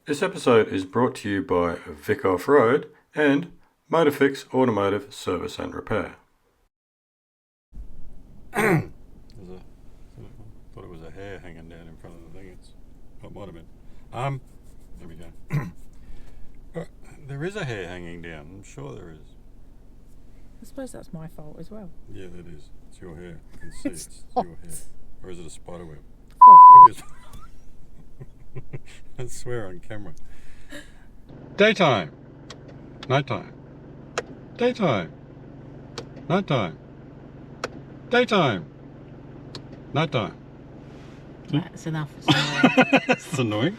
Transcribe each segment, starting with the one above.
This episode is brought to you by VicOffroad and Motorfix Automotive Service and Repair. Thought it was a hair hanging down in front of the thing. It might have been. There we go. There is a hair hanging down. I'm sure there is. I suppose that's my fault as well. Yeah, that is. It's your hair. I can see it's your hair. Or is it a spider web? I swear on camera. Daytime. Nighttime. Daytime. Nighttime. Daytime. Nighttime. That's enough. That's annoying.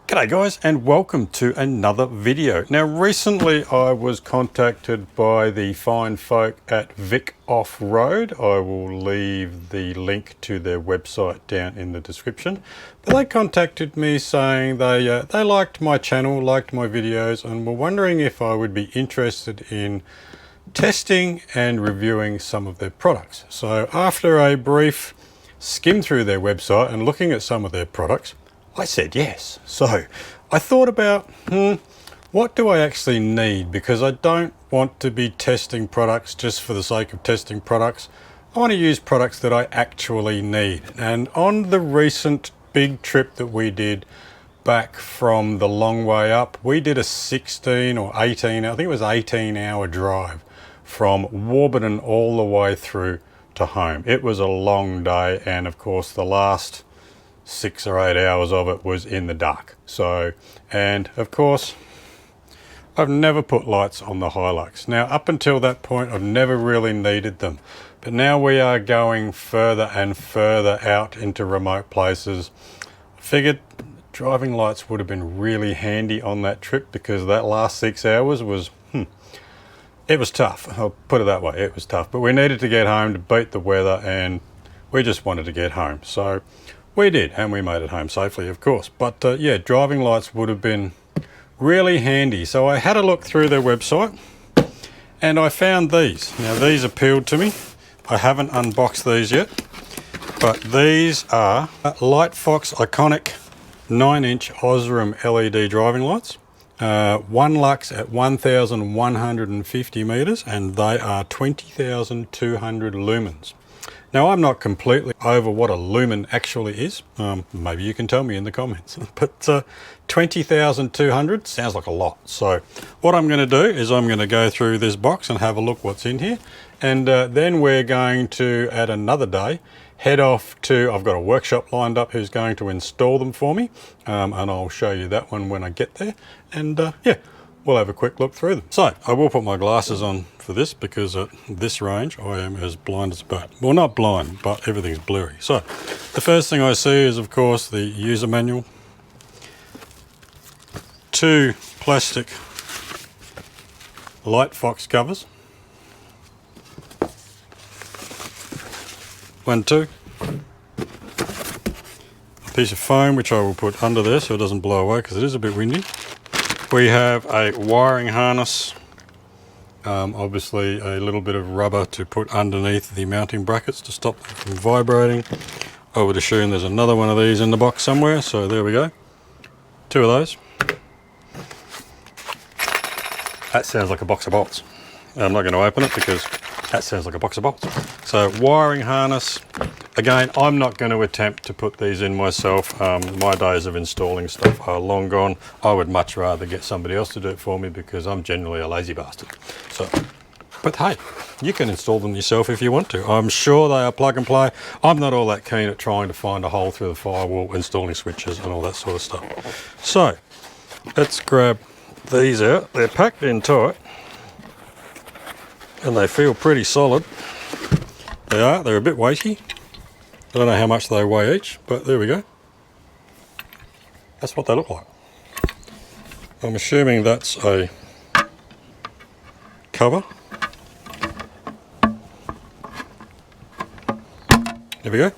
G'day guys, and welcome to another video. Now recently I was contacted by the fine folk at VicOffroad. I will leave the link to their website down in the description. But they contacted me saying they liked my channel, liked my videos, and were wondering if I would be interested in testing and reviewing some of their products. So after a brief skim through their website and looking at some of their products, I said yes. So I thought about, what do I actually need? Because I don't want to be testing products just for the sake of testing products. I want to use products that I actually need. And on the recent big trip that we did back from the long way up, we did a 16 or 18, I think it was 18-hour drive from Warburton all the way through to home. It was a long day, and of course the last 6 or 8 hours of it was in the dark. So, and of course, I've never put lights on the Hilux. Now, up until that point, I've never really needed them. But now we are going further and further out into remote places. I figured driving lights would have been really handy on that trip, because that last 6 hours was, it was tough. I'll put it that way, it was tough. But we needed to get home to beat the weather, and we just wanted to get home. So we did, and we made it home safely, of course. But yeah, driving lights would have been really handy. So I had a look through their website, and I found these. Now, these appealed to me. I haven't unboxed these yet, but these are Lightfox Iconic 9-inch Osram LED driving lights. One lux at 1,150 meters, and they are 20,200 lumens. Now, I'm not completely over what a lumen actually is. Maybe you can tell me in the comments. But 20,200 sounds like a lot. So what I'm going to do is I'm going to go through this box and have a look what's in here. And then we're going to, at another day, head off to, I've got a workshop lined up who's going to install them for me. And I'll show you that one when I get there. And yeah, we'll have a quick look through them. So I will put my glasses on for this, because at this range I am as blind as a bat. Well, not blind, but everything's blurry. So the first thing I see is, of course, the user manual. 2 plastic Lightfox covers. 1, 2. A piece of foam which I will put under there so it doesn't blow away, because it is a bit windy. We have a wiring harness, obviously a little bit of rubber to put underneath the mounting brackets to stop them from vibrating. I would assume there's another one of these in the box somewhere, so there we go. 2 of those. That sounds like a box of bolts. I'm not going to open it because that sounds like a box of bolts. So wiring harness. Again, I'm not going to attempt to put these in myself. My days of installing stuff are long gone. I would much rather get somebody else to do it for me, because I'm generally a lazy bastard. So, but hey, you can install them yourself if you want to. I'm sure they are plug and play. I'm not all that keen at trying to find a hole through the firewall, installing switches and all that sort of stuff. So let's grab these out. They're packed in tight and they feel pretty solid. They're a bit weighty. I don't know how much they weigh each, but there we go. That's what they look like. I'm assuming that's a cover. There we go.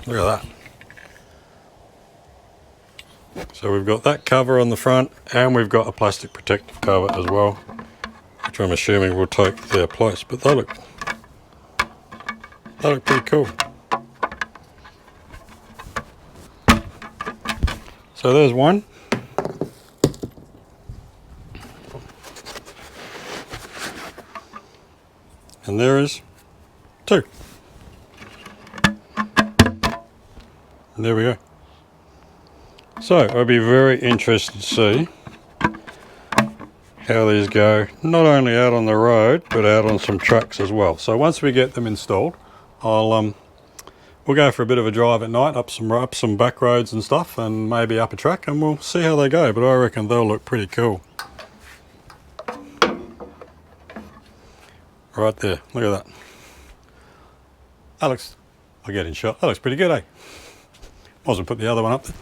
Look at that. So we've got that cover on the front, and we've got a plastic protective cover as well, which I'm assuming will take their place, but they look pretty cool. So there's one. And there is 2. And there we go. So I'll be very interested to see how these go, not only out on the road, but out on some trucks as well. So once we get them installed, we'll go for a bit of a drive at night, up some back roads and stuff, and maybe up a track, and we'll see how they go. But I reckon they'll look pretty cool. Right there, look at that. I'll get in shot. That looks pretty good, eh? Might as well put the other one up there.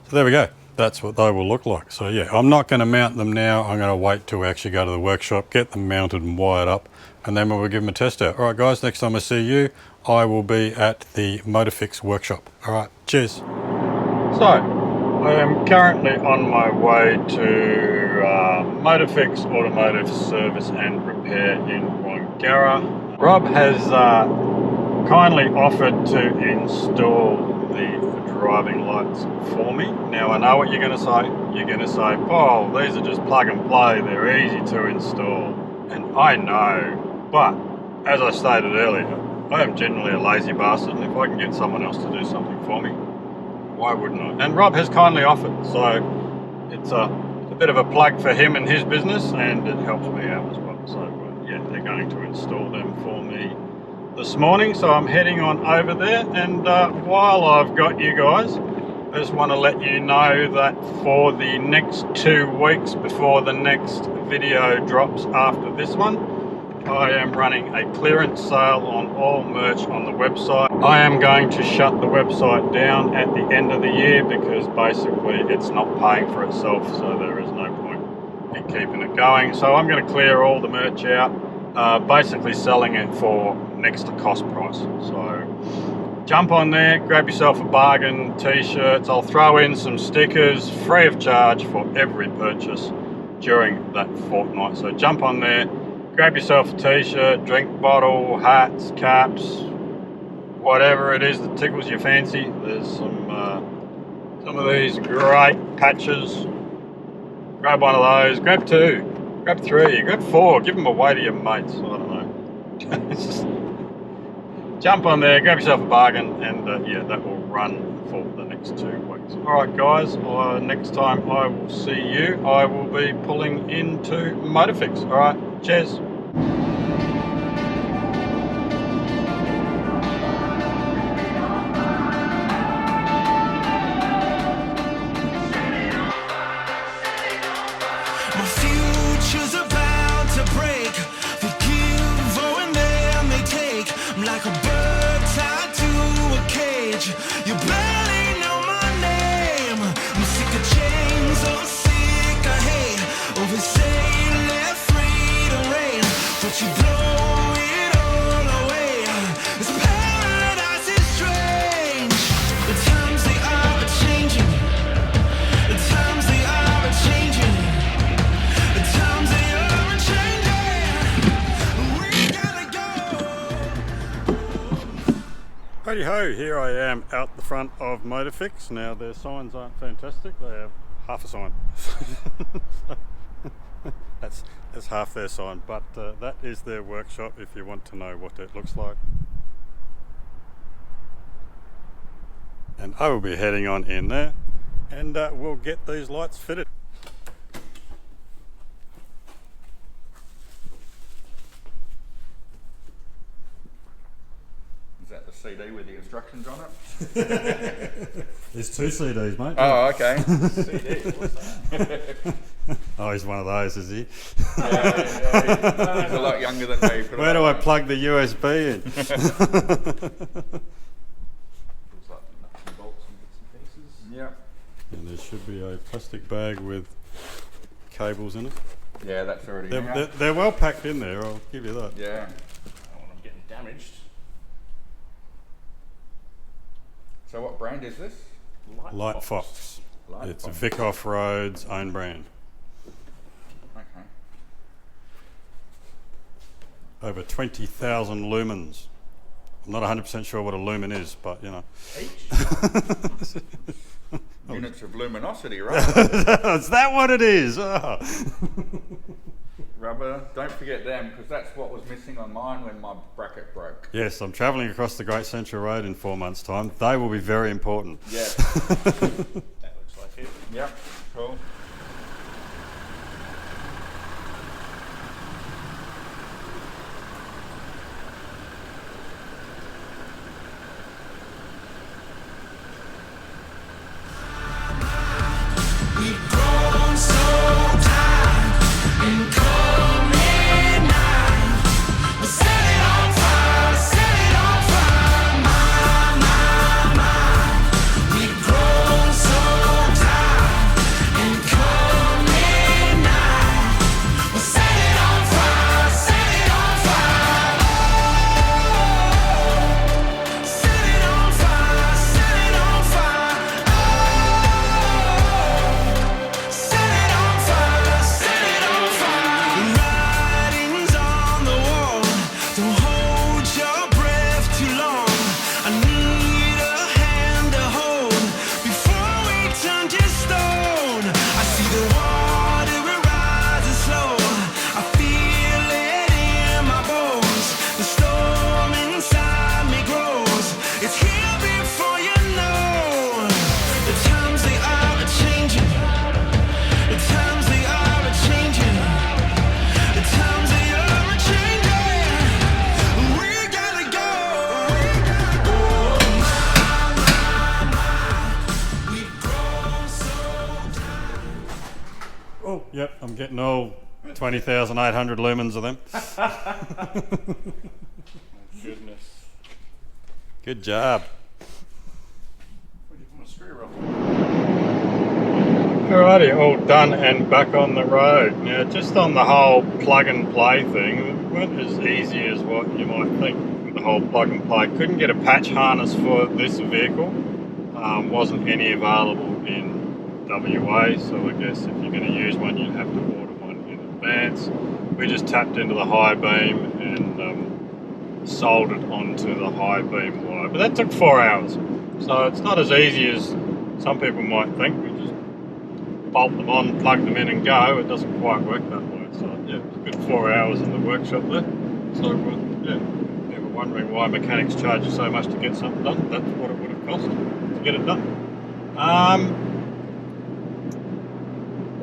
So there we go. That's what they will look like. So yeah, I'm not going to mount them now. I'm going to wait till we actually go to the workshop, get them mounted and wired up, and then we'll give them a test out. All right, guys, next time I see you, I will be at the Motorfix workshop. All right, cheers. So I am currently on my way to Motorfix Automotive Service and Repair in Wangara. Rob has kindly offered to install the driving lights for me. Now I know what you're going to say. You're going to say, Paul, these are just plug and play. They're easy to install. And I know, but as I stated earlier, I am generally a lazy bastard, and if I can get someone else to do something for me, why wouldn't I? And Rob has kindly offered, so it's a bit of a plug for him and his business, and it helps me out as well. So yeah, they're going to install them for me this morning, so I'm heading on over there. And while I've got you guys, I just want to let you know that for the next 2 weeks before the next video drops after this one, I am running a clearance sale on all merch on the website. I am going to shut the website down at the end of the year because basically it's not paying for itself, so there is no point in keeping it going. So I'm going to clear all the merch out, basically selling it for next to cost price. So jump on there, grab yourself a bargain, t-shirts. I'll throw in some stickers free of charge for every purchase during that fortnight. So jump on there, grab yourself a t-shirt, drink bottle, hats, caps, whatever it is that tickles your fancy. There's some of these great patches. Grab one of those, grab 2, grab 3, grab 4, give them away to your mates. I don't know. Just jump on there, grab yourself a bargain, and yeah, that will run for the next 2 weeks. Alright guys, next time I will see you, I will be pulling into Motorfix. Alright, cheers. My future's about to break. They give oh and then they take. I'm like a bird tied to a cage. You barely know my name. I'm sick of chains, oh sick of hate. Over say left free to reign, but you blow it all away. This paradise is strange. The times they are changing. The times they are changing. The times they are changing. We gotta go. Righty ho, here I am out the front of Motorfix. Now their signs aren't fantastic, they have half a sign. that's half their sign, but that is their workshop if you want to know what it looks like. And I will be heading on in there, and we'll get these lights fitted. Is that the CD with the instructions on it? There's 2 CDs, mate. Oh, okay. CD, what's that? Oh, he's one of those, is he? Yeah. He's a lot younger than me. Where do I plug the USB in? Looks like nuts and bolts and bits and pieces. Yeah. And there should be a plastic bag with cables in it. Yeah, that's already in there. They're well packed in there, I'll give you that. Yeah. I don't want them getting damaged. So what brand is this? Lightfox. Lightfox. It's VicOffroad's own brand. Okay. Over 20,000 lumens. I'm not 100% sure what a lumen is, but you know. Each? Units of luminosity, right? Is that what it is? Oh. Rubber, don't forget them, because that's what was missing on mine when my bracket broke. Yes, I'm travelling across the Great Central Road in 4 months' time. They will be very important. Yeah. That looks like it. Yep, cool. We've grown so tired in cold midnight. We'll set it on fire, set it on fire. My. We've grown so tired in cold midnight. We'll set it on fire, set it on fire. Oh, set it on fire, set it on fire. Set it on fire, set it on fire. The writing's on the wall. Don't hold your breath too long. I need a hand to hold before we turn to stone. I see the water, it rises slow. I feel it in my bones. The storm inside me grows. It's here before you know. The times they are changing. The times they are changing. The times they are changing. We gotta go. Oh, my. We've grown so tired. Oh, yep, I'm getting all 20,800 lumens of them. Goodness. Good job. What do you want a screw roll? Alrighty, all done and back on the road. Now, just on the whole plug and play thing, it wasn't as easy as what you might think with the whole plug and play. Couldn't get a patch harness for this vehicle. Wasn't any available in WA, so I guess if you're going to use one, you'd have to order one in advance. We just tapped into the high beam and soldered onto the high beam wire. But that took 4 hours, so it's not as easy as some people might think. We just bolt them on, plug them in and go. It doesn't quite work that way. So yeah, it's a good 4 hours in the workshop there. So yeah, if you were wondering why mechanics charge you so much to get something done, that's what it would have cost to get it done.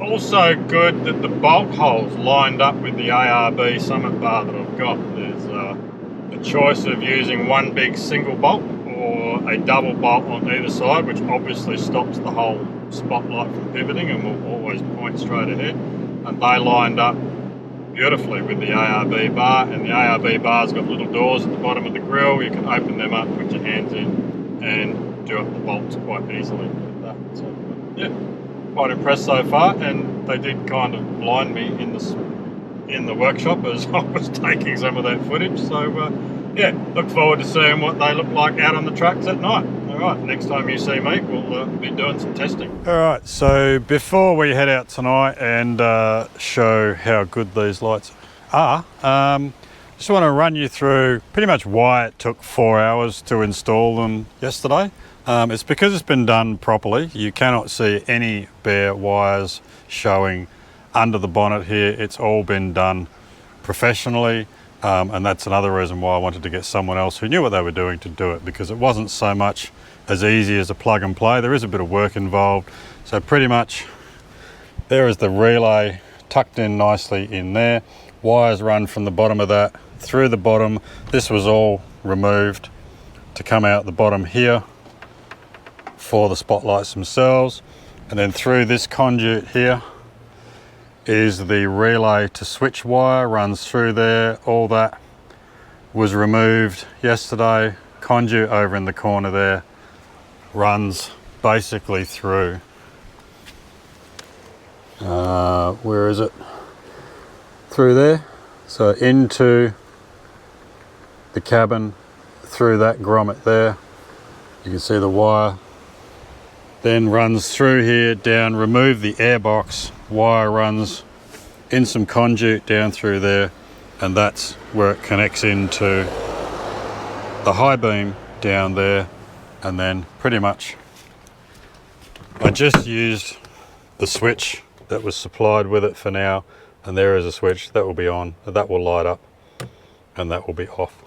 Also good that the bolt holes lined up with the ARB Summit bar that I've got. There's a choice of using one big single bolt or a double bolt on either side, which obviously stops the whole spotlight from pivoting and will always point straight ahead. And they lined up beautifully with the ARB bar, and the ARB bar's got little doors at the bottom of the grille. You can open them up, put your hands in and do up the bolts quite easily with that. So yeah, quite impressed so far, and they did kind of blind me in the workshop as I was taking some of that footage. So yeah, look forward to seeing what they look like out on the tracks at night. Alright, next time you see me, we'll be doing some testing. Alright, so before we head out tonight and show how good these lights are, just want to run you through pretty much why it took 4 hours to install them yesterday. It's because it's been done properly. You cannot see any bare wires showing under the bonnet here. It's all been done professionally. And that's another reason why I wanted to get someone else who knew what they were doing to do it, because it wasn't so much as easy as a plug and play. There is a bit of work involved. So pretty much there is the relay tucked in nicely in there. Wires run from the bottom of that through the bottom. This was all removed to come out the bottom here for the spotlights themselves. And then through this conduit here is the relay to switch wire, runs through there. All that was removed yesterday. Conduit over in the corner there runs basically through, where is it? Through there. So into the cabin, through that grommet there. You can see the wire. Then runs through here, down, remove the airbox. Wire runs in some conduit down through there, and that's where it connects into the high beam down there, and then pretty much I just used the switch that was supplied with it for now, and there is a switch that will be on, that will light up, and that will be off.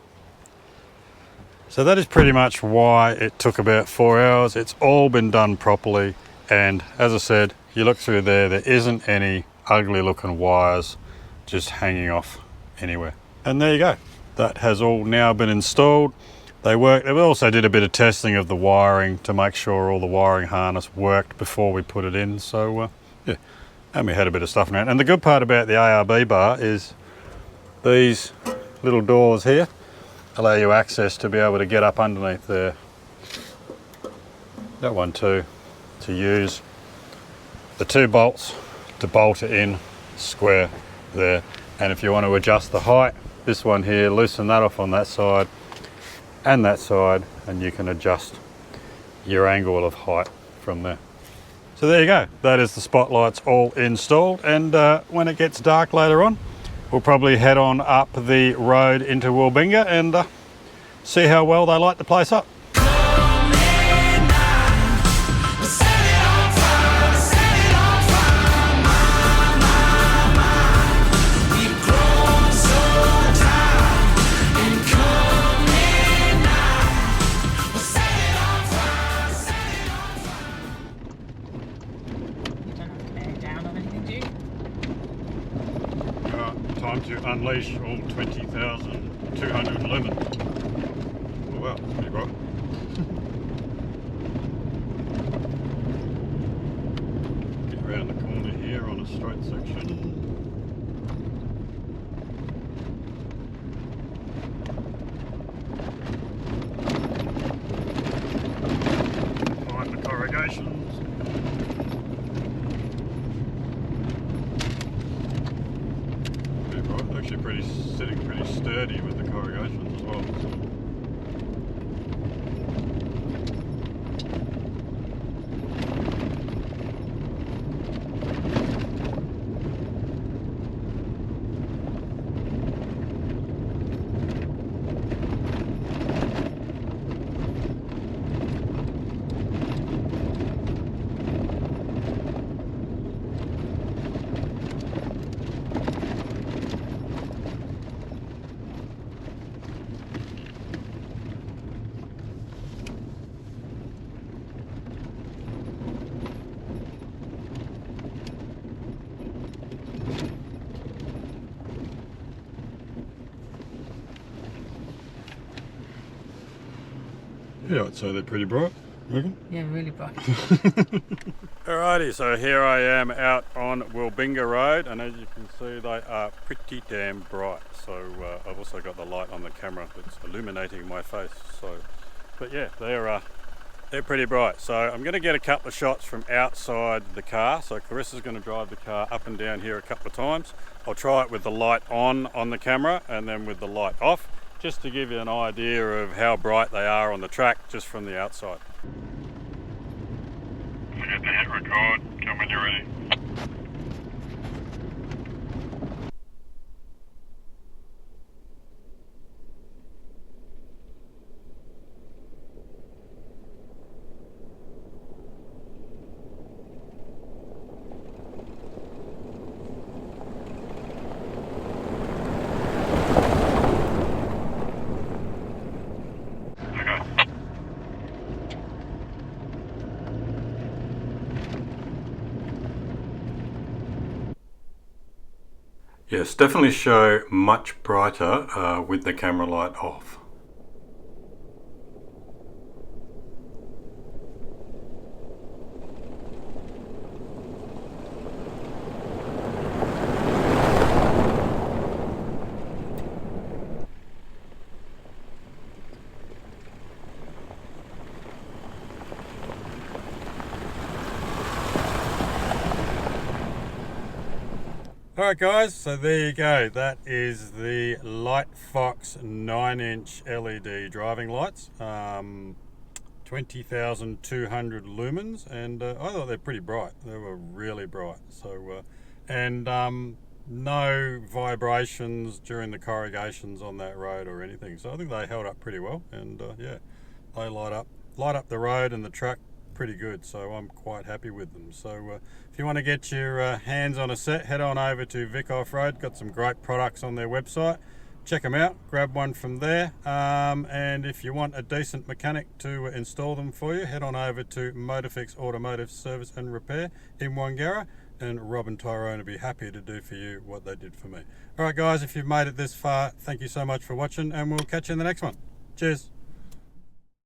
So that is pretty much why it took about 4 hours. It's all been done properly, and as I said, you look through there, there isn't any ugly looking wires just hanging off anywhere. And there you go. That has all now been installed. They work. They also did a bit of testing of the wiring to make sure all the wiring harness worked before we put it in. So yeah, and we had a bit of stuff around. And the good part about the ARB bar is these little doors here allow you access to be able to get up underneath there. That one too, to use the 2 bolts to bolt it in square there. And if you want to adjust the height, this one here, loosen that off on that side, and you can adjust your angle of height from there. So there you go, that is the spotlights all installed, and when it gets dark later on, we'll probably head on up the road into Wilbinga and see how well they light the place up. Time to unleash all 20,200 lumens. Oh wow, that's pretty bright. Get around the corner here on a straight section. Find the corrugations. Actually sitting pretty sturdy with the corrugations as well. Yeah, I'd say they're pretty bright. Yeah, really bright. Alrighty, so here I am out on Wilbinga Road, and as you can see they are pretty damn bright. So I've also got the light on the camera that's illuminating my face. So, but yeah, they're pretty bright. So I'm going to get a couple of shots from outside the car. So Carissa's going to drive the car up and down here a couple of times. I'll try it with the light on the camera and then with the light off, just to give you an idea of how bright they are on the track just from the outside. Forget to hit record, come when you're ready. Yes, definitely show much brighter with the camera light off. Alright guys, so there you go. That is the Lightfox 9-inch LED driving lights. 20,200 lumens, and I thought they're pretty bright. They were really bright. So, and no vibrations during the corrugations on that road or anything. So I think they held up pretty well, and yeah, they light up the road and the track pretty good, so I'm quite happy with them. So if you want to get your hands on a set, head on over to VicOffroad. Got some great products on their website. Check them out, grab one from there, and if you want a decent mechanic to install them for you, head on over to Motorfix Automotive Service and Repair in Wangara, and Rob and Tyrone will be happy to do for you what they did for me. Alright guys, if you've made it this far, thank you so much for watching, and we'll catch you in the next one. Cheers.